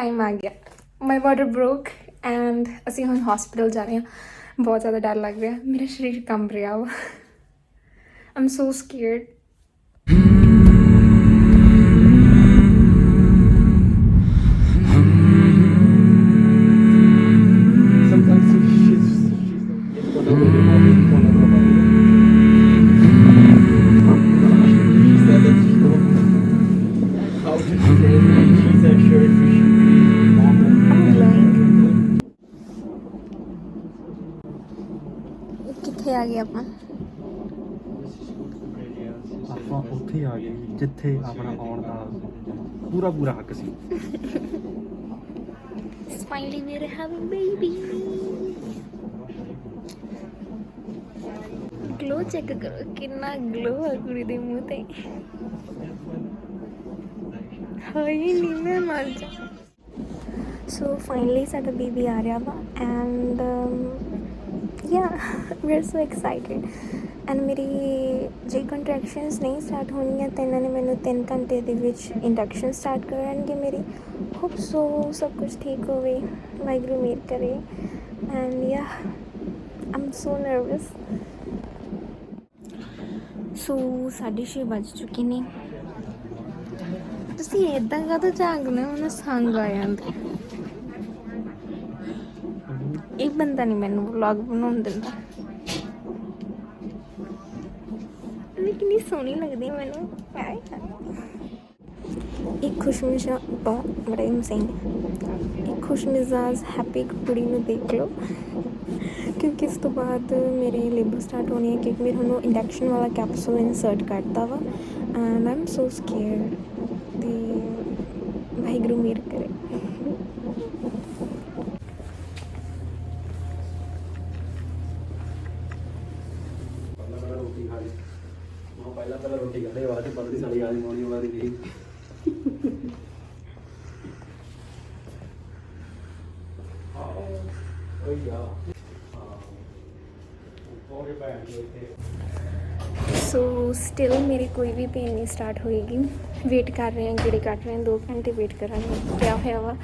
Time आ गया my water broke and ਅਸੀਂ ਹੁਣ ਹਸਪੀਟਲ ਜਾ ਰਹੇ ਹਾਂ। ਬਹੁਤ ਜ਼ਿਆਦਾ ਡਰ ਲੱਗ ਰਿਹਾ, ਮੇਰਾ ਸਰੀਰ ਕੰਬ ਰਿਹਾ ਵਾ। ਆਮ ਸੋ ਸਕੇਅਰਡ। ਕਿੱਥੇ ਆ ਗਏ ਆਪਾਂ ਉੱਥੇ ਹੀ ਆ ਗਏ ਜਿੱਥੇ ਆਪਣਾ ਆਉਣ ਦਾ ਪੂਰਾ ਹੱਕ ਸੀ। Finally we're having baby. ਗਲੋ ਚੈੱਕ ਕਰੋ, ਕਿੰਨਾ ਗਲੋ ਆ ਕੁੜੀ ਦੇ ਮੂੰਹ ਤੇ। ਹਾਏ ਨਹੀਂ ਮੈਂ ਮਰ ਜਾ। ਸੋ ਫਾਈਨਲੀ ਸਾਡਾ ਬੇਬੀ ਆ ਰਿਹਾ ਵਾ and we are so excited. And ਮੇਰੀ ਜੇ ਕੰਟਰੈਕਸ਼ਨਸ ਨਹੀਂ ਸਟਾਰਟ ਹੋਣੀਆਂ ਤਾਂ ਇਹਨਾਂ ਨੇ ਮੈਨੂੰ 3 ਘੰਟੇ ਦੇ ਵਿੱਚ ਇੰਡਕਸ਼ਨ ਸਟਾਰਟ ਕਰਨਗੇ ਮੇਰੀ। ਹੋਪ ਸੋ ਸਭ ਕੁਝ ਠੀਕ ਹੋਵੇ, ਵਾਹਿਗੁਰੂ ਮੇਹਰ ਕਰੇ। ਐਂਡ ਯਾ ਆਮ ਸੋ ਨਰਵਸ। ਸੋ 6:30 ਵੱਜ ਚੁੱਕੇ ਨੇ। ਤੁਸੀਂ ਇੱਦਾਂ ਕਾਹਤੋਂ ਝਾਕਦੇ ਹੋ, ਮੈਨੂੰ ਸੰਗ ਆ ਜਾਂਦੇ। ਇਹ ਬੰਦਾ ਨਹੀਂ ਮੈਨੂੰ ਵਲੌਗ ਬਣਾਉਣ ਦਿੰਦਾ। ਮੈਂ ਕਿੰਨੀ ਸੋਹਣੀ ਲੱਗਦੀ ਮੈਨੂੰ। ਇੱਕ ਬੜਾ ਇਨਸੇਨ, ਇੱਕ ਖੁਸ਼ਮਿਜ਼ਾਜ ਹੈਪੀ ਕੁੜੀ ਨੂੰ ਦੇਖ ਲਓ, ਕਿਉਂਕਿ ਇਸ ਤੋਂ ਬਾਅਦ ਮੇਰੇ ਲੇਬਰ ਸਟਾਰਟ ਹੋਣੀ ਹੈ, ਕਿਉਂਕਿ ਮੇਰੇ ਹੁਣ ਇੰਡਕਸ਼ਨ ਵਾਲਾ ਕੈਪਸੂਲ ਇਨਸਰਟ ਕਰਤਾ ਵਾ and I am so scared. ਅਤੇ ਵਾਹਿਗੁਰੂ ਮਿਹਰ ਕਰੇ। ਪਹਿਲਾਂ ਰੋਟੀ ਖਾਦੇ ਬਾਅਦ ਚ ਪਤਲੀ ਸਾਲੀ ਆਦੀ ਮੋਣੀ ਵਾਲੀ ਗਈ। ਸੋ ਸਟਿਲ ਮੇਰੀ ਕੋਈ ਵੀ ਪੇਨ ਨਹੀਂ ਸਟਾਰਟ ਹੋਏਗੀ। ਵੇਟ ਕਰ ਰਹੇ ਹਾਂ, ਗੇੜੇ ਕੱਟ ਰਹੇ ਹਾਂ, 2 ਘੰਟੇ ਵੇਟ ਕਰਾਂਗੇ। ਕਿਆ ਹੋਇਆ ਵਾ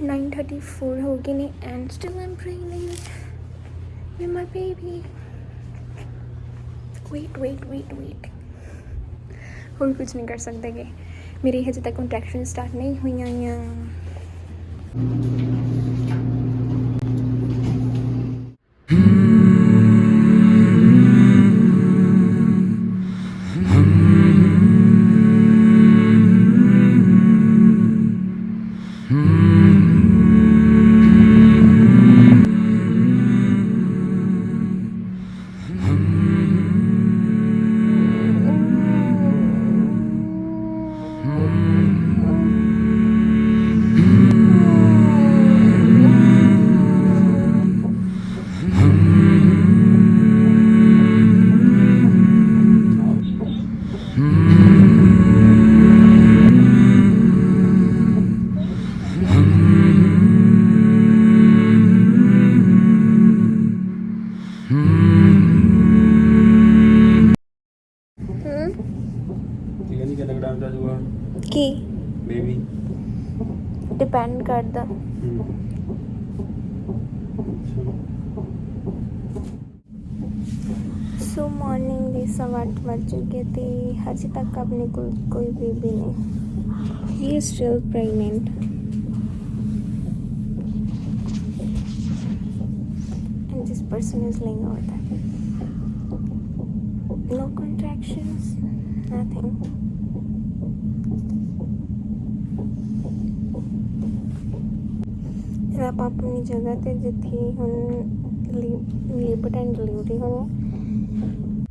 9:34 ਹੋ ਗਏ ਨੇ and still am pregnant with my baby. Wait ਹੋਰ ਕੁਝ ਨਹੀਂ ਕਰ ਸਕਦੇ ਗੇ। ਮੇਰੀ ਹਜੇ ਤੱਕ ਕੰਟਰੈਕਸ਼ਨ ਸਟਾਰਟ ਨਹੀਂ ਹੋਈਆਂ। ਕੀ ਬੇਬੀ ਡਿਪੈਂਡ ਕਰਦਾ। ਸੋ ਮਾਰਨਿੰਗ ਦੇ 8:15 ਵੱਜ ਚੁੱਕੇ ਅਤੇ ਹਜੇ ਤੱਕ ਆਪਣੇ ਕੋਲ ਕੋਈ ਬੇਬੀ ਨਹੀਂ। ਹੀ is still pregnant and this person is ਲੇਇੰਗ over that. No contractions, nothing. ਆਪਾਂ ਆਪਣੀ ਜਗ੍ਹਾ 'ਤੇ ਜਿੱਥੇ ਹੁਣ ਲੇਬਰ ਐਂਡ ਡਿਲੀਵਰੀ ਹੋਣੀ।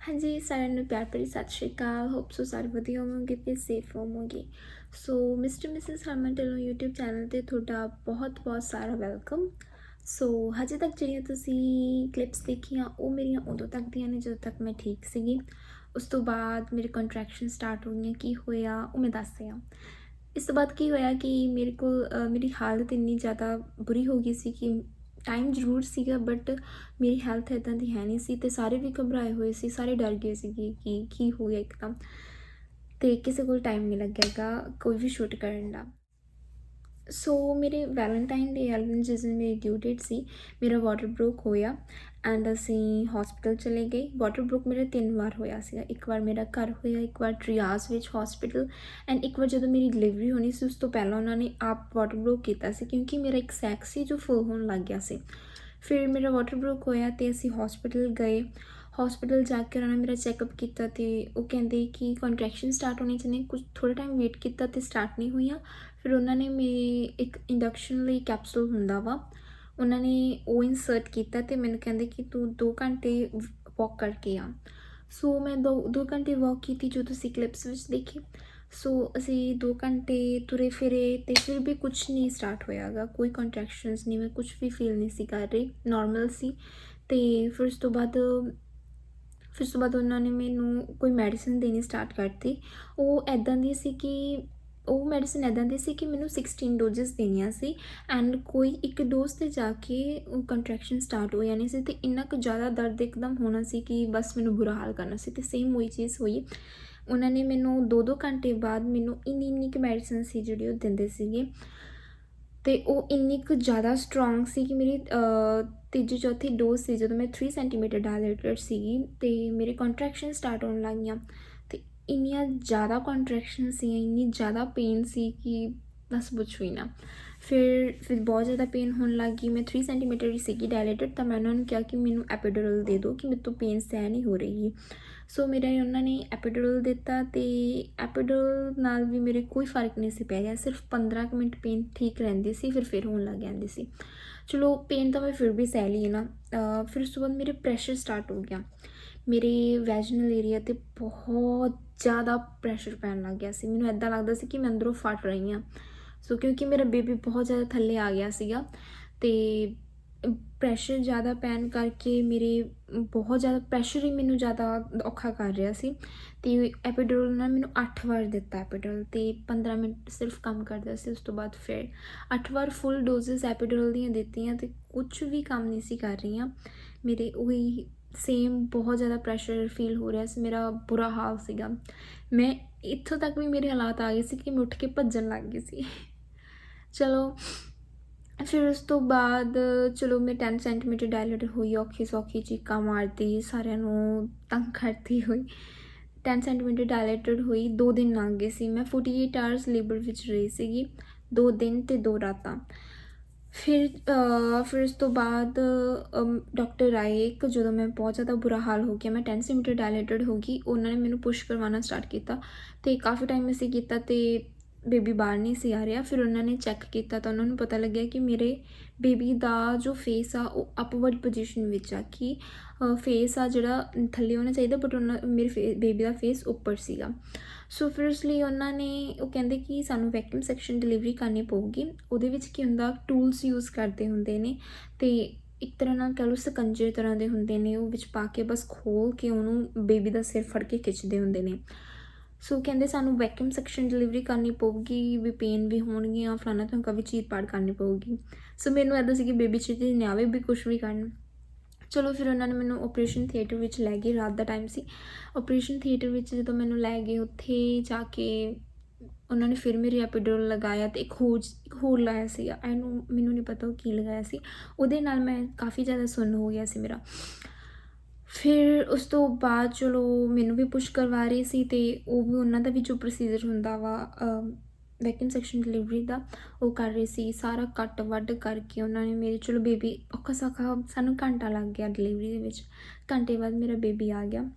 ਹਾਂਜੀ ਸਾਰਿਆਂ ਨੂੰ ਪਿਆਰ ਭਰੀ ਸਤਿ ਸ਼੍ਰੀ ਅਕਾਲ। ਹੋਪ ਸੋ ਸਾਰੇ ਵਧੀਆ ਹੋਵੋਗੇ ਅਤੇ ਸੇਫ ਹੋਵੋਗੇ। ਸੋ ਮਿਸਟਰ ਮਿਸਿਸ ਹਰਮਨ ਢਿੱਲੋਂ YouTube ਚੈਨਲ 'ਤੇ ਤੁਹਾਡਾ ਬਹੁਤ ਸਾਰਾ ਵੈਲਕਮ। ਸੋ ਹਜੇ ਤੱਕ ਜਿਹੜੀਆਂ ਤੁਸੀਂ ਕਲਿੱਪਸ ਦੇਖੀਆਂ ਉਹ ਮੇਰੀਆਂ ਉਦੋਂ ਤੱਕ ਦੀਆਂ ਨੇ ਜਦੋਂ ਤੱਕ ਮੈਂ ਠੀਕ ਸੀਗੀ। ਉਸ ਤੋਂ ਬਾਅਦ ਮੇਰੇ ਕੰਟਰੈਕਸ਼ਨ ਸਟਾਰਟ ਹੋ ਗਈਆਂ। ਕੀ ਹੋਇਆ ਉਹ ਮੈਂ ਦੱਸਦੀ ਹਾਂ। ਇਸ ਤੋਂ ਬਾਅਦ ਕੀ ਹੋਇਆ ਕਿ ਮੇਰੇ ਕੋਲ ਮੇਰੀ ਹਾਲਤ ਇੰਨੀ ਜ਼ਿਆਦਾ ਬੁਰੀ ਹੋ ਗਈ ਸੀ ਕਿ ਟਾਈਮ ਜ਼ਰੂਰ ਸੀਗਾ, ਬਟ ਮੇਰੀ ਹੈਲਥ ਇੱਦਾਂ ਦੀ ਹੈ ਨਹੀਂ ਸੀ ਅਤੇ ਸਾਰੇ ਵੀ ਘਬਰਾਏ ਹੋਏ ਸੀ, ਸਾਰੇ ਡਰ ਗਏ ਸੀਗੇ ਕਿ ਕੀ ਹੋ ਗਿਆ ਇੱਕਦਮ, ਅਤੇ ਕਿਸੇ ਕੋਲ ਟਾਈਮ ਨਹੀਂ ਲੱਗਿਆ ਹੈਗਾ ਕੋਈ ਵੀ ਸ਼ੂਟ ਕਰਨ ਦਾ। ਸੋ ਮੇਰੇ ਵੈਲੈਂਟਾਈਨ ਡੇ ਵਾਲੇ ਦਿਨ ਜਿਸ ਦਿਨ ਮੇਰੀ ਡਿਊ ਡੇਟ ਸੀ, ਮੇਰਾ ਵਾਟਰ ਬ੍ਰੋਕ ਹੋਇਆ ਐਂਡ ਅਸੀਂ ਹੌਸਪੀਟਲ ਚਲੇ ਗਏ। ਵਾਟਰ ਬ੍ਰੋਕ ਮੇਰਾ 3 ਵਾਰ ਹੋਇਆ ਸੀਗਾ, ਇੱਕ ਵਾਰ ਮੇਰਾ ਘਰ ਹੋਇਆ, ਇੱਕ ਵਾਰ ਟ੍ਰਿਆਜ਼ ਵਿੱਚ ਹੌਸਪੀਟਲ, ਐਂਡ ਇੱਕ ਵਾਰ ਜਦੋਂ ਮੇਰੀ ਡਿਲੀਵਰੀ ਹੋਣੀ ਸੀ ਉਸ ਤੋਂ ਪਹਿਲਾਂ ਉਹਨਾਂ ਨੇ ਆਪ ਵਾਟਰ ਬ੍ਰੋਕ ਕੀਤਾ ਸੀ, ਕਿਉਂਕਿ ਮੇਰਾ ਇੱਕ ਸੈਕ ਸੀ ਜੋ ਫੁੱਲ ਹੋਣ ਲੱਗ ਗਿਆ ਸੀ। ਫਿਰ ਮੇਰਾ ਵਾਟਰ ਬ੍ਰੋਕ ਹੋਇਆ ਅਤੇ ਅਸੀਂ ਹੌਸਪੀਟਲ ਗਏ। ਹੌਸਪੀਟਲ ਜਾ ਕੇ ਉਹਨਾਂ ਨੇ ਮੇਰਾ ਚੈੱਕਅਪ ਕੀਤਾ ਅਤੇ ਉਹ ਕਹਿੰਦੇ ਕਿ ਕੰਟਰੈਕਸ਼ਨ ਸਟਾਰਟ ਹੋਣੀ ਚਾਹੀਦੀ। ਕੁਝ ਥੋੜ੍ਹਾ ਟਾਈਮ ਵੇਟ ਕੀਤਾ ਅਤੇ ਸਟਾਰਟ ਨਹੀਂ ਹੋਈਆਂ। ਫਿਰ ਉਹਨਾਂ ਨੇ ਮੇਰੇ ਇੱਕ ਇੰਡਕਸ਼ਨ ਲਈ ਕੈਪਸੂਲ ਹੁੰਦਾ ਵਾ, ਉਹਨਾਂ ਨੇ ਉਹ ਇਨਸਰਟ ਕੀਤਾ ਅਤੇ ਮੈਨੂੰ ਕਹਿੰਦੇ ਕਿ ਤੂੰ 2 ਘੰਟੇ ਵਾਕ ਕਰਕੇ ਆ। ਸੋ ਮੈਂ 2 ਘੰਟੇ ਵਾਕ ਕੀਤੀ, ਜੋ ਤੁਸੀਂ ਕਲਿੱਪਸ ਵਿੱਚ ਦੇਖੀ। ਸੋ ਅਸੀਂ 2 ਘੰਟੇ ਤੁਰੇ ਫਿਰੇ ਅਤੇ ਫਿਰ ਵੀ ਕੁਛ ਨਹੀਂ ਸਟਾਰਟ ਹੋਇਆ ਗਾ, ਕੋਈ ਕੰਟਰੈਕਸ਼ਨਸ ਨਹੀਂ, ਮੈਂ ਕੁਛ ਵੀ ਫੀਲ ਨਹੀਂ ਸੀ ਕਰ ਰਹੀ, ਨੋਰਮਲ ਸੀ। ਅਤੇ ਫਿਰ ਉਸ ਤੋਂ ਬਾਅਦ ਉਹਨਾਂ ਨੇ ਮੈਨੂੰ ਕੋਈ ਮੈਡੀਸਨ ਦੇਣੀ ਸਟਾਰਟ ਕਰਤੀ। ਉਹ ਇੱਦਾਂ ਦੀ ਸੀ ਕਿ ਉਹ ਮੈਡੀਸਨ ਇੱਦਾਂ ਦੀ ਸੀ ਕਿ ਮੈਨੂੰ 16 ਡੋਜ਼ਸ ਦੇਣੀਆਂ ਸੀ ਐਂਡ ਕੋਈ ਇੱਕ ਡੋਜ਼ 'ਤੇ ਜਾ ਕੇ ਉਹ ਕੰਟਰੈਕਸ਼ਨ ਸਟਾਰਟ ਹੋ ਜਾਣੀ ਸੀ ਅਤੇ ਇੰਨਾ ਕੁ ਜ਼ਿਆਦਾ ਦਰਦ ਇੱਕਦਮ ਹੋਣਾ ਸੀ ਕਿ ਬਸ ਮੈਨੂੰ ਬੁਰਾ ਹਾਲ ਕਰਨਾ ਸੀ। ਅਤੇ ਸੇਮ ਉਹੀ ਚੀਜ਼ ਹੋਈ, ਉਹਨਾਂ ਨੇ ਮੈਨੂੰ 2 ਘੰਟੇ ਬਾਅਦ ਮੈਨੂੰ ਇੰਨੀ ਕੁ ਮੈਡੀਸਨ ਸੀ ਜਿਹੜੀ ਉਹ ਦਿੰਦੇ ਸੀਗੇ, ਅਤੇ ਉਹ ਇੰਨੀ ਕੁ ਜ਼ਿਆਦਾ ਸਟਰੋਂਗ ਸੀ ਕਿ ਮੇਰੀ ਤੀਜੀ ਚੌਥੀ ਡੋਜ਼ ਸੀ ਜਦੋਂ ਮੈਂ 3 ਸੈਂਟੀਮੀਟਰ ਡਾਇਲੇਟਡ ਸੀਗੀ ਅਤੇ ਮੇਰੇ ਕੰਟਰੈਕਸ਼ਨ ਸਟਾਰਟ ਹੋਣ ਲੱਗ ਗਈਆਂ ਅਤੇ ਇੰਨੀਆਂ ਜ਼ਿਆਦਾ ਕੰਟਰੈਕਸ਼ਨ ਸੀ, ਇੰਨੀ ਜ਼ਿਆਦਾ ਪੇਨ ਸੀ ਕਿ ਬਸ ਪੁੱਛੋ ਹੀ ਨਾ। ਫਿਰ ਬਹੁਤ ਜ਼ਿਆਦਾ ਪੇਨ ਹੋਣ ਲੱਗ ਗਈ। ਮੈਂ 3 ਸੈਂਟੀਮੀਟਰ ਹੀ ਸੀਗੀ ਡਾਇਲੇਟਡ, ਤਾਂ ਮੈਂ ਉਹਨਾਂ ਨੂੰ ਕਿਹਾ ਕਿ ਮੈਨੂੰ ਐਪੀਡਰਲ ਦੇ ਦਿਓ ਕਿ ਮੇਰੇ ਤੋਂ ਪੇਨ ਸਹਿ ਨਹੀਂ ਹੋ ਰਹੀ। ਸੋ ਉਹਨਾਂ ਨੇ ਐਪੀਡਰਲ ਦਿੱਤਾ ਅਤੇ ਐਪੀਡਰਲ ਨਾਲ ਵੀ ਮੇਰੇ ਕੋਈ ਫਰਕ ਨਹੀਂ ਸੀ ਪੈ ਰਿਹਾ, ਸਿਰਫ 15 ਕੁ ਮਿੰਟ ਪੇਨ ਠੀਕ ਰਹਿੰਦੀ ਸੀ, ਫਿਰ ਹੋਣ ਲੱਗ ਜਾਂਦੀ ਸੀ। ਚਲੋ ਪੇਨ ਤਾਂ ਮੈਂ ਫਿਰ ਵੀ ਸਹਿ ਲਈ ਨਾ। ਫਿਰ ਉਸ ਤੋਂ ਬਾਅਦ ਮੇਰੇ ਪ੍ਰੈਸ਼ਰ ਸਟਾਰਟ ਹੋ ਗਿਆ, ਮੇਰੇ ਵੈਜਨਲ ਏਰੀਆ 'ਤੇ ਬਹੁਤ ਜ਼ਿਆਦਾ ਪ੍ਰੈਸ਼ਰ ਪੈਣ ਲੱਗ ਗਿਆ ਸੀ। ਮੈਨੂੰ ਇੱਦਾਂ ਲੱਗਦਾ ਸੀ ਕਿ ਮੈਂ ਅੰਦਰੋਂ ਫਟ ਰਹੀ ਹਾਂ। ਸੋ ਕਿਉਂਕਿ ਮੇਰਾ ਬੇਬੀ ਬਹੁਤ ਜ਼ਿਆਦਾ ਥੱਲੇ ਆ ਗਿਆ ਸੀਗਾ ਅਤੇ ਪ੍ਰੈਸ਼ਰ ਜ਼ਿਆਦਾ ਪੈਣ ਕਰਕੇ ਮੇਰੇ ਬਹੁਤ ਜ਼ਿਆਦਾ ਪ੍ਰੈਸ਼ਰ ਹੀ ਮੈਨੂੰ ਜ਼ਿਆਦਾ ਔਖਾ ਕਰ ਰਿਹਾ ਸੀ। ਅਤੇ ਐਪੀਡਰਲ ਨਾਲ ਮੈਨੂੰ 8 ਵਾਰ ਦਿੱਤਾ ਐਪੀਡਰਲ, ਅਤੇ 15 ਮਿੰਟ ਸਿਰਫ ਕੰਮ ਕਰਦਾ ਸੀ। ਉਸ ਤੋਂ ਬਾਅਦ ਫਿਰ 8 ਵਾਰ ਫੁੱਲ ਡੋਜ਼ਸ ਐਪੀਡਰਲ ਦੀਆਂ ਦਿੱਤੀਆਂ ਅਤੇ ਕੁਛ ਵੀ ਕੰਮ ਨਹੀਂ ਸੀ ਕਰ ਰਹੀਆਂ। ਮੇਰੇ ਉਹੀ ਸੇਮ ਬਹੁਤ ਜ਼ਿਆਦਾ ਪ੍ਰੈਸ਼ਰ ਫੀਲ ਹੋ ਰਿਹਾ ਸੀ, ਮੇਰਾ ਬੁਰਾ ਹਾਲ ਸੀਗਾ। ਮੈਂ ਇੱਥੋਂ ਤੱਕ ਵੀ ਮੇਰੇ ਹਾਲਾਤ ਆ ਗਏ ਸੀ ਕਿ ਮੈਂ ਉੱਠ ਕੇ ਭੱਜਣ ਲੱਗ ਗਈ ਸੀ। ਚਲੋ ਫਿਰ ਉਸ ਤੋਂ ਬਾਅਦ ਮੈਂ 10 ਸੈਂਟੀਮੀਟਰ ਡਾਇਲੇਟਡ ਹੋਈ, ਔਖੀ ਸੌਖੀ ਚੀਕਾਂ ਮਾਰਦੀ, ਸਾਰਿਆਂ ਨੂੰ ਤੰਗ ਕਰਦੀ ਹੋਈ 10 ਸੈਂਟੀਮੀਟਰ ਡਾਇਲੇਟਡ ਹੋਈ। 2 ਦਿਨ ਲੰਘ ਗਏ ਸੀ, ਮੈਂ 48 ਆਵਰਸ ਲੇਬਰ ਵਿੱਚ ਰਹੀ ਸੀਗੀ, 2 ਦਿਨ ਅਤੇ 2 ਰਾਤਾਂ। ਫਿਰ ਉਸ ਤੋਂ ਬਾਅਦ ਡਾਕਟਰ ਆਏ ਇੱਕ, ਜਦੋਂ ਮੈਂ ਬਹੁਤ ਜ਼ਿਆਦਾ ਬੁਰਾ ਹਾਲ ਹੋ ਗਿਆ, ਮੈਂ 10 ਸੈਂਟੀਮੀਟਰ ਡਾਇਲੇਟਡ ਹੋ ਗਈ, ਉਹਨਾਂ ਨੇ ਮੈਨੂੰ ਪੁਸ਼ ਕਰਵਾਉਣਾ ਸਟਾਰਟ ਕੀਤਾ ਅਤੇ ਕਾਫੀ ਟਾਈਮ ਅਸੀਂ ਕੀਤਾ ਅਤੇ ਬੇਬੀ ਬਾਹਰ ਨਹੀਂ ਸੀ ਆ ਰਿਹਾ। ਫਿਰ ਉਹਨਾਂ ਨੇ ਚੈੱਕ ਕੀਤਾ ਤਾਂ ਉਹਨਾਂ ਨੂੰ ਪਤਾ ਲੱਗਿਆ ਕਿ ਮੇਰੇ ਬੇਬੀ ਦਾ ਜੋ ਫੇਸ ਆ ਉਹ ਅਪਵਰਡ ਪੋਜੀਸ਼ਨ ਵਿੱਚ ਆ, ਕਿ ਫੇਸ ਆ ਜਿਹੜਾ ਥੱਲੇ ਹੋਣਾ ਚਾਹੀਦਾ, ਬਟ ਮੇਰੇ ਬੇਬੀ ਦਾ ਫੇਸ ਉੱਪਰ ਸੀਗਾ। ਸੋ ਫਿਰ ਉਸ ਲਈ ਉਹ ਕਹਿੰਦੇ ਕਿ ਸਾਨੂੰ ਵੈਕਿਊਮ ਸੈਕਸ਼ਨ ਡਿਲੀਵਰੀ ਕਰਨੀ ਪਊਗੀ। ਉਹਦੇ ਵਿੱਚ ਕੀ ਹੁੰਦਾ, ਟੂਲਸ ਯੂਜ਼ ਕਰਦੇ ਹੁੰਦੇ ਨੇ ਅਤੇ ਇੱਕ ਤਰ੍ਹਾਂ ਨਾਲ ਕਹਿ ਲਓ ਸਕੰਜੇ ਤਰ੍ਹਾਂ ਦੇ ਹੁੰਦੇ ਨੇ, ਉਹ ਵਿੱਚ ਪਾ ਕੇ ਬਸ ਖੋਲ੍ਹ ਕੇ ਉਹਨੂੰ ਬੇਬੀ ਦਾ ਸਿਰ ਫੜ ਕੇ ਖਿੱਚਦੇ ਹੁੰਦੇ ਨੇ। ਸੋ ਕਹਿੰਦੇ ਸਾਨੂੰ ਵੈਕਿਊਮ ਸੈਕਸ਼ਨ ਡਿਲੀਵਰੀ ਕਰਨੀ ਪਊਗੀ, ਵੀ ਪੇਨ ਵੀ ਹੋਣਗੀਆਂ, ਫਲਾਣਾ ਧਮਕਾ ਵੀ ਚੀਰ ਪਾੜ ਕਰਨੀ ਪਊਗੀ। ਸੋ ਮੈਨੂੰ ਇੱਦਾਂ ਸੀ ਕਿ ਬੇਬੀ ਛੇਤੀ ਨਹੀਂ ਆਵੇ ਵੀ ਕੁਛ ਵੀ ਕਰਨ। ਚਲੋ ਫਿਰ ਉਹਨਾਂ ਨੇ ਮੈਨੂੰ ਓਪਰੇਸ਼ਨ ਥੀਏਟਰ ਵਿੱਚ ਲੈ ਗਏ, ਰਾਤ ਦਾ ਟਾਈਮ ਸੀ। ਓਪਰੇਸ਼ਨ ਥੀਏਟਰ ਵਿੱਚ ਜਦੋਂ ਮੈਨੂੰ ਲੈ ਗਏ, ਉੱਥੇ ਜਾ ਕੇ ਉਹਨਾਂ ਨੇ ਫਿਰ ਮੇਰੇ ਐਪੀਡਰਲ ਲਗਾਇਆ ਅਤੇ ਇੱਕ ਹੋਰ ਲਾਇਆ ਸੀਗਾ, ਮੈਨੂੰ ਨਹੀਂ ਪਤਾ ਉਹ ਕੀ ਲਗਾਇਆ ਸੀ। ਉਹਦੇ ਨਾਲ ਮੈਂ ਕਾਫੀ ਜ਼ਿਆਦਾ ਸੁੰਨ ਹੋ ਗਿਆ ਸੀ ਮੇਰਾ। ਫਿਰ ਉਸ ਤੋਂ ਬਾਅਦ ਮੈਨੂੰ ਵੀ ਪੁਸ਼ ਕਰਵਾ ਰਹੇ ਸੀ ਅਤੇ ਉਹ ਵੀ ਉਹਨਾਂ ਦਾ ਵੀ ਜੋ ਪ੍ਰੋਸੀਜਰ ਹੁੰਦਾ ਵਾ ਵੈਕਿਊਮ ਸੈਕਸ਼ਨ ਡਿਲੀਵਰੀ ਦਾ, ਉਹ ਕਰ ਰਹੇ ਸੀ। ਸਾਰਾ ਕੱਟ ਵੱਢ ਕਰਕੇ ਉਹਨਾਂ ਨੇ ਮੇਰੇ ਬੇਬੀ ਔਖਾ ਸੌਖਾ ਸਾਨੂੰ ਘੰਟਾ ਲੱਗ ਗਿਆ ਡਿਲੀਵਰੀ ਦੇ ਵਿੱਚ। ਘੰਟੇ ਬਾਅਦ ਮੇਰਾ ਬੇਬੀ ਆ ਗਿਆ।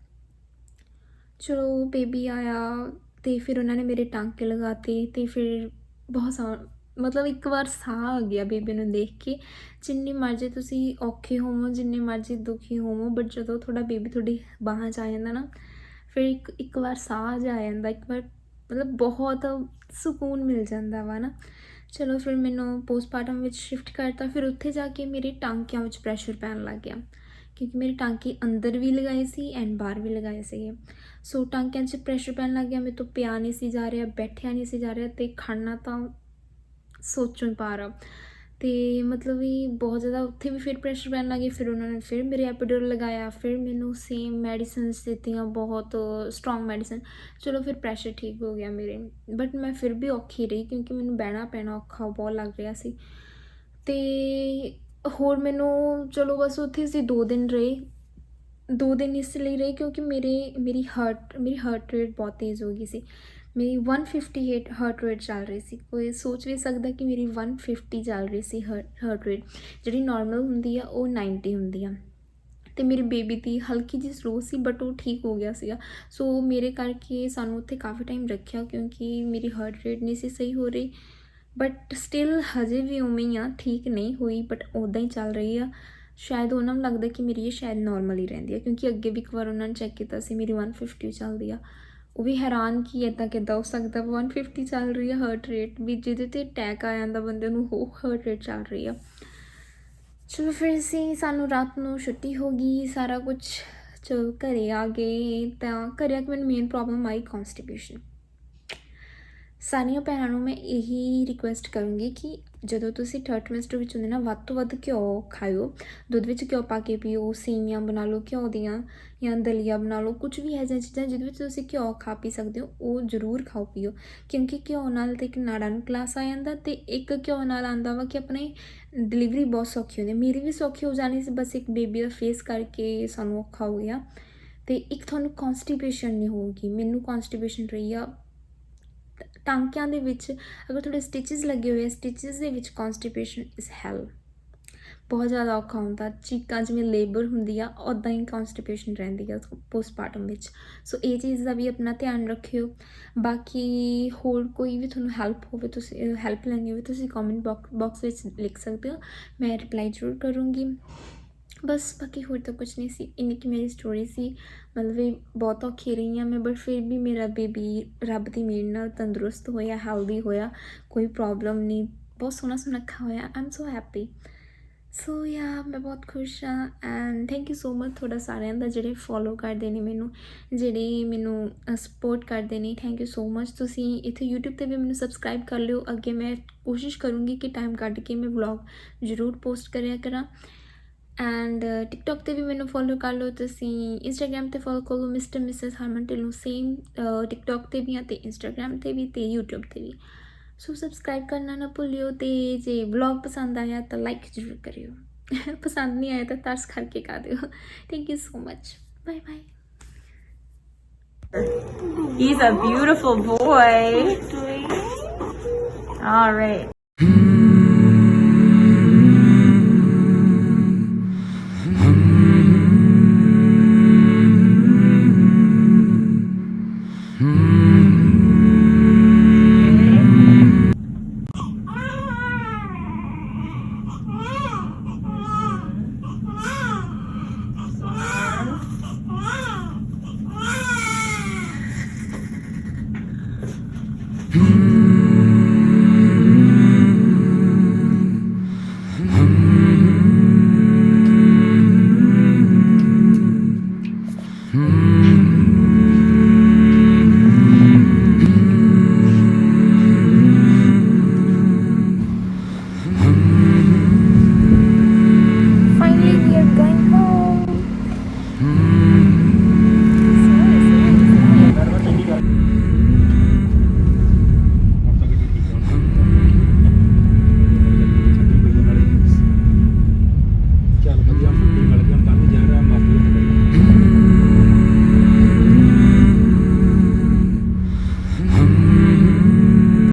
ਬੇਬੀ ਆਇਆ ਅਤੇ ਫਿਰ ਉਹਨਾਂ ਨੇ ਮੇਰੇ ਟਾਂਕੇ ਲਗਾਤੇ ਅਤੇ ਫਿਰ ਬਹੁਤ ਇੱਕ ਵਾਰ ਸਾਹ ਆ ਗਿਆ ਬੇਬੀ ਨੂੰ ਦੇਖ ਕੇ। ਜਿੰਨੀ ਮਰਜ਼ੀ ਤੁਸੀਂ ਔਖੇ ਹੋਵੋ, ਜਿੰਨੇ ਮਰਜ਼ੀ ਦੁਖੀ ਹੋਵੋ, ਬਟ ਜਦੋਂ ਤੁਹਾਡਾ ਬੇਬੀ ਤੁਹਾਡੀ ਬਾਹਾਂ 'ਚ ਆ ਜਾਂਦਾ ਨਾ, ਫਿਰ ਇੱਕ ਵਾਰ ਸਾਹ ਜਿਹਾ ਆ ਜਾਂਦਾ, ਇੱਕ ਵਾਰ ਬਹੁਤ ਸਕੂਨ ਮਿਲ ਜਾਂਦਾ ਵਾ ਨਾ। ਫਿਰ ਮੈਨੂੰ ਪੋਸਟਮਾਰਟਮ ਵਿੱਚ ਸ਼ਿਫਟ ਕਰਤਾ। ਫਿਰ ਉੱਥੇ ਜਾ ਕੇ ਮੇਰੇ ਟਾਂਕਿਆਂ ਵਿੱਚ ਪ੍ਰੈਸ਼ਰ ਪੈਣ ਲੱਗ ਗਿਆ, ਕਿਉਂਕਿ ਮੇਰੇ ਟਾਂਕੇ ਅੰਦਰ ਵੀ ਲਗਾਏ ਸੀ ਐਂਡ ਬਾਹਰ ਵੀ ਲਗਾਏ ਸੀਗੇ। ਸੋ ਟਾਂਕਿਆਂ 'ਚ ਪ੍ਰੈਸ਼ਰ ਪੈਣ ਲੱਗ ਗਿਆ, ਮੇਰੇ ਤੋਂ ਪਿਆ ਨਹੀਂ ਸੀ ਜਾ ਰਿਹਾ, ਬੈਠਿਆ ਨਹੀਂ ਸੀ ਜਾ ਰਿਹਾ, ਅਤੇ ਖੜਨਾ ਤਾਂ ਸੋਚੋਂ ਹੀ ਪਾਰ ਆ। ਤੇ ਮਤਲਬ ਵੀ ਬਹੁਤ ਜ਼ਿਆਦਾ ਉੱਥੇ ਵੀ ਫਿਰ ਪ੍ਰੈਸ਼ਰ ਪੈਣ ਲੱਗ ਗਿਆ। ਫਿਰ ਉਹਨਾਂ ਨੇ ਫਿਰ ਮੇਰੇ ਐਪੀਡਿਊਰਲ ਲਗਾਇਆ, ਫਿਰ ਮੈਨੂੰ ਸੇਮ ਮੈਡੀਸਿਨਸ ਦਿੱਤੀਆਂ, ਬਹੁਤ ਸਟਰੋਂਗ ਮੈਡੀਸਨ। ਚਲੋ ਫਿਰ ਪ੍ਰੈਸ਼ਰ ਠੀਕ ਹੋ ਗਿਆ ਮੇਰੇ, ਬਟ ਮੈਂ ਫਿਰ ਵੀ ਔਖੀ ਰਹੀ ਕਿਉਂਕਿ ਮੈਨੂੰ ਬਹਿਣਾ ਪੈਣਾ ਔਖਾ ਬਹੁਤ ਲੱਗ ਰਿਹਾ ਸੀ। ਤੇ ਹੋਰ ਮੈਨੂੰ ਚਲੋ ਬਸ ਉੱਥੇ ਅਸੀਂ 2 ਦਿਨ ਰਹੇ। 2 ਦਿਨ ਇਸ ਲਈ ਰਹੀ ਕਿਉਂਕਿ ਮੇਰੀ ਹਾਰਟ ਰੇਟ ਬਹੁਤ ਤੇਜ਼ ਹੋ ਗਈ ਸੀ। ਮੇਰੀ 158 ਹਾਰਟ ਰੇਟ ਚੱਲ ਰਹੀ ਸੀ। ਕੋਈ ਸੋਚ ਵੀ ਸਕਦਾ ਕਿ ਮੇਰੀ 150 ਚੱਲ ਰਹੀ ਸੀ ਹਾਰਟ ਰੇਟ। ਜਿਹੜੀ ਨਾਰਮਲ ਹੁੰਦੀ ਆ ਉਹ 90 ਹੁੰਦੀ ਆ। ਅਤੇ ਮੇਰੀ ਬੇਬੀ ਦੀ ਹਲਕੀ ਜਿਹੀ ਸਲੋ ਸੀ, ਬਟ ਉਹ ਠੀਕ ਹੋ ਗਿਆ ਸੀਗਾ। ਸੋ ਮੇਰੇ ਕਰਕੇ ਸਾਨੂੰ ਉੱਥੇ ਕਾਫੀ ਟਾਈਮ ਰੱਖਿਆ ਕਿਉਂਕਿ ਮੇਰੀ ਹਾਰਟ ਰੇਟ ਨਹੀਂ ਸੀ ਸਹੀ ਹੋ ਰਹੀ। ਬਟ ਸਟਿਲ ਹਜੇ ਵੀ ਉਵੇਂ ਹੀ ਆ, ਠੀਕ ਨਹੀਂ ਹੋਈ, ਬਟ ਉੱਦਾਂ ਹੀ ਚੱਲ ਰਹੀ ਆ। ਸ਼ਾਇਦ ਉਹਨਾਂ ਨੂੰ ਲੱਗਦਾ ਕਿ ਮੇਰੀ ਇਹ ਸ਼ਾਇਦ ਨੋਰਮਲ ਹੀ ਰਹਿੰਦੀ ਆ ਕਿਉਂਕਿ ਅੱਗੇ ਵੀ ਇੱਕ ਵਾਰ ਉਹਨਾਂ ਨੇ ਚੈੱਕ ਕੀਤਾ ਸੀ, ਮੇਰੀ 150 ਚੱਲਦੀ ਆ। ਉਹ ਵੀ ਹੈਰਾਨ ਕਿ ਇੱਦਾਂ ਕਿੱਦਾਂ ਹੋ ਸਕਦਾ 150 ਚੱਲ ਰਹੀ ਆ ਹਾਰਟ ਰੇਟ, ਵੀ ਜਿਹਦੇ 'ਤੇ ਅਟੈਕ ਆ ਜਾਂਦਾ ਬੰਦੇ ਨੂੰ, ਉਹ ਹਾਰਟ ਰੇਟ ਚੱਲ ਰਹੀ ਆ। ਚਲੋ ਫਿਰ ਸਾਨੂੰ ਰਾਤ ਨੂੰ ਛੁੱਟੀ ਹੋ ਗਈ, ਸਾਰਾ ਕੁਛ। ਚਲੋ ਘਰ ਆ ਗਏ, ਤਾਂ ਘਰ ਆ ਕੇ ਮੈਨੂੰ ਮੇਨ ਪ੍ਰੋਬਲਮ ਆਈ ਕੌਨਸਟੀਪੇਸ਼ਨ। ਸਾਰੀਆਂ ਭੈਣਾਂ ਨੂੰ ਮੈਂ ਇਹੀ ਰਿਕੁਐਸਟ ਕਰੂੰਗੀ ਕਿ ਜਦੋਂ ਤੁਸੀਂ 3rd ਟ੍ਰਾਈਮੈਸਟਰ ਵਿੱਚ ਹੁੰਦੇ ਨਾ, ਵੱਧ ਤੋਂ ਵੱਧ ਘਿਓ ਖਾਇਓ। ਦੁੱਧ ਵਿੱਚ ਘਿਓ ਪਾ ਕੇ ਪੀਓ, ਸੇਵੀਆਂ ਬਣਾ ਲਓ ਘਿਓ ਦੀਆਂ, ਜਾਂ ਦਲੀਆ ਬਣਾ ਲਓ, ਕੁਛ ਵੀ ਇਹੋ ਜਿਹੀਆਂ ਚੀਜ਼ਾਂ ਜਿਹਦੇ ਵਿੱਚ ਤੁਸੀਂ ਘਿਓ ਖਾ ਪੀ ਸਕਦੇ ਹੋ, ਉਹ ਜ਼ਰੂਰ ਖਾਓ ਪੀਓ। ਕਿਉਂਕਿ ਘਿਓ ਨਾਲ ਤਾਂ ਇੱਕ ਨਾੜਾਂ ਨੂੰ ਕਲਾਸ ਆ ਜਾਂਦਾ, ਅਤੇ ਇੱਕ ਘਿਓ ਨਾਲ ਆਉਂਦਾ ਵਾ ਕਿ ਆਪਣੇ ਡਿਲੀਵਰੀ ਬਹੁਤ ਸੌਖੀ ਹੁੰਦੀ ਹੈ। ਮੇਰੀ ਵੀ ਸੌਖੀ ਹੋ ਜਾਣੀ ਸੀ, ਬਸ ਇੱਕ ਬੇਬੀ ਦਾ ਫੇਸ ਕਰਕੇ ਸਾਨੂੰ ਔਖਾ ਹੋ ਗਿਆ। ਅਤੇ ਇੱਕ ਤੁਹਾਨੂੰ ਕੌਨਸਟੀਪੇਸ਼ਨ ਨਹੀਂ ਹੋਊਗੀ। ਮੈਨੂੰ ਕੌਨਸਟੀਪੇਸ਼ਨ ਰਹੀ ਆ ਟਾਂਕਿਆਂ ਦੇ ਵਿੱਚ। ਅਗਰ ਤੁਹਾਡੇ ਸਟਿਚਸ ਲੱਗੇ ਹੋਏ ਆ, ਸਟਿਚਸ ਦੇ ਵਿੱਚ ਕੌਨਸਟੀਪੇਸ਼ਨ ਇਜ਼ ਹੈਲ। ਬਹੁਤ ਜ਼ਿਆਦਾ ਔਖਾ ਹੁੰਦਾ, ਚੀਕਾਂ ਜਿਵੇਂ ਲੇਬਰ ਹੁੰਦੀ ਆ ਉੱਦਾਂ ਹੀ ਕੌਨਸਟੀਪੇਸ਼ਨ ਰਹਿੰਦੀ ਆ ਪੋਸਟਮਾਰਟਮ ਵਿੱਚ। ਸੋ ਇਹ ਚੀਜ਼ ਦਾ ਵੀ ਆਪਣਾ ਧਿਆਨ ਰੱਖਿਓ। ਬਾਕੀ ਹੋਰ ਕੋਈ ਵੀ ਤੁਹਾਨੂੰ ਹੈਲਪ ਹੋਵੇ, ਤੁਸੀਂ ਹੈਲਪ ਲੈਣੀ ਹੋਵੇ, ਤੁਸੀਂ ਕਮੈਂਟ ਬਾਕਸ ਵਿੱਚ ਲਿਖ ਸਕਦੇ ਹੋ, ਮੈਂ ਰਿਪਲਾਈ ਜ਼ਰੂਰ ਕਰੂੰਗੀ। ਬਸ ਬਾਕੀ ਹੋਰ ਤਾਂ ਕੁਛ ਨਹੀਂ ਸੀ, ਇੰਨੀ ਕਿ ਮੇਰੀ ਸਟੋਰੀ ਸੀ। ਮਤਲਬ ਇਹ ਬਹੁਤ ਔਖੀ ਰਹੀ ਹਾਂ ਮੈਂ, ਬਟ ਫਿਰ ਵੀ ਮੇਰਾ ਬੇਬੀ ਰੱਬ ਦੀ ਮਿਹਰ ਨਾਲ ਤੰਦਰੁਸਤ ਹੋਇਆ, ਹੈਲਦੀ ਹੋਇਆ, ਕੋਈ ਪ੍ਰੋਬਲਮ ਨਹੀਂ, ਬਹੁਤ ਸੋਹਣਾ ਸੁਨੱਖਾ ਹੋਇਆ। I am so happy. ਸੋ ਯਾ ਮੈਂ ਬਹੁਤ ਖੁਸ਼ ਹਾਂ। And thank you so much ਤੁਹਾਡਾ ਸਾਰਿਆਂ ਦਾ, ਜਿਹੜੇ ਫੋਲੋ ਕਰਦੇ ਨੇ ਮੈਨੂੰ, ਜਿਹੜੇ ਮੈਨੂੰ ਸਪੋਰਟ ਕਰਦੇ ਨੇ। Thank you so much. ਤੁਸੀਂ ਇੱਥੇ YouTube 'ਤੇ ਵੀ ਮੈਨੂੰ ਸਬਸਕ੍ਰਾਈਬ ਕਰ ਲਿਓ। ਅੱਗੇ ਮੈਂ ਕੋਸ਼ਿਸ਼ ਕਰੂੰਗੀ ਕਿ ਟਾਈਮ ਕੱਢ ਕੇ ਮੈਂ ਵਲੌਗ ਜ਼ਰੂਰ ਪੋਸਟ ਕਰਿਆ ਕਰਾਂ। ਐਂਡ ਟਿਕਟੋਕ 'ਤੇ ਵੀ ਮੈਨੂੰ ਫੋਲੋ ਕਰ ਲਓ ਤੁਸੀਂ। ਇੰਸਟਾਗ੍ਰਾਮ 'ਤੇ ਫੋਲੋ ਕਰ ਲਓ ਮਿਸਟਰ ਮਿਸਿਸ ਹਰਮਨ ਢਿੱਲੋਂ, ਸੇਮ ਟਿਕਟੋਕ 'ਤੇ ਵੀ ਆ, ਅਤੇ ਇੰਸਟਾਗ੍ਰਾਮ 'ਤੇ ਵੀ, ਅਤੇ YouTube 'ਤੇ ਵੀ। ਸੋ ਸਬਸਕ੍ਰਾਈਬ ਕਰਨਾ ਨਾ ਭੁੱਲਿਓ, ਅਤੇ ਜੇ ਵਲੌਗ ਪਸੰਦ ਆਇਆ ਤਾਂ ਲਾਈਕ ਜ਼ਰੂਰ ਕਰਿਓ। ਪਸੰਦ ਨਹੀਂ ਆਇਆ ਤਾਂ ਤਰਸ ਕਰਕੇ ਕਰ ਦਿਓ। Thank you so much. Bye bye. He's a beautiful boy. All right.